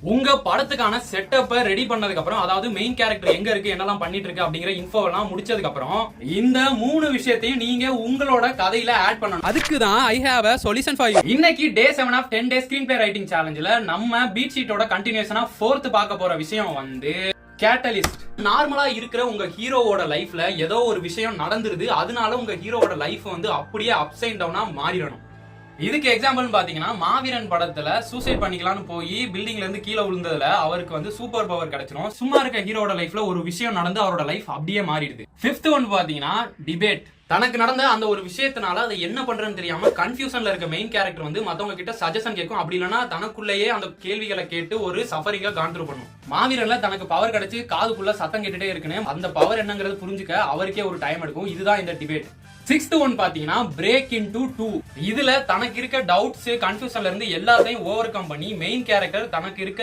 உங்க படத்துக்கான செட்டப்பை ரெடி பண்ணதுக்கு அப்புறம், அதாவது மெயின் கேரக்டர் எங்க இருக்கு, என்னெல்லாம் பண்ணிட்டு இருக்கு அப்படிங்கிற இன்ஃபோ எல்லாம் முடிச்சதுக்கு அப்புறம் இந்த 3 விஷயத்தையும் நீங்க உங்களோட கதையில ஆட் பண்ணணும். அதுக்கு தான் I have a solution for you. இன்னைக்கு day 7 of 10 day screen play writing சேலஞ்சில நம்ம பீட் ஷீட்டோட கண்டினியூஷனா 4th பார்க்க போற விஷயம் வந்து கேட்டலிஸ்ட். நார்மலா இருக்கிற உங்க ஹீரோவோட லைஃப்ல ஏதோ ஒரு விஷயம் நடந்துருது, அதனால உங்க ஹீரோவோட லைஃப் வந்து அப்படியே அப்ஸ் அண்ட் டவுனா மாறிடணும். இதுக்கு எக்ஸாம்பிள் பாத்தீங்கன்னா, மாவீரன் படத்துல சூசைட் பண்ணிக்கலாம்னு போய் பில்டிங்ல இருந்து கீழே விழுந்ததுல அவருக்கு வந்து சூப்பர் பவர் கிடைச்சிடும். சும்மா இருக்க ஹீரோட லைஃப்ல ஒரு விஷயம் நடந்து அவரோட லைஃப் அப்படியே மாறிடுது. 5th ஒன் பாத்தீங்கன்னா டிபேட். தனக்கு நடந்த அந்த ஒரு விஷயத்தினால அதை என்ன பண்றதுன்னு தெரியாம கன்ஃபியூஷன்ல இருக்க மெயின் கேரக்டர் வந்து மத்தவங்க கிட்ட சஜஷன் கேட்கும். அப்படி இல்லைன்னா தனக்குள்ளேயே அந்த கேள்விகளை கேட்டு ஒரு சஃபரிங்கா கான்ட்ரூ பண்ணும். மாவீரன்ல தனக்கு பவர் கிடைச்சு காதுக்குள்ள சத்தம் கேட்டுட்டே இருக்குன்னு அந்த பவர் என்னங்கிறது புரிஞ்சுக்க அவருக்கே ஒரு டைம் எடுக்கும். இதுதான் இந்த டிபேட். 6th ஒன் பாத்தீங்கன்னா பிரேக் இன்டு 2. இதுல தனக்கு இருக்க டவுட்ஸ் கன்ஃபியூஷன்ல இருந்து எல்லாத்தையும் ஓவர் கம் பண்ணி மெயின் கேரக்டர் தனக்கு இருக்க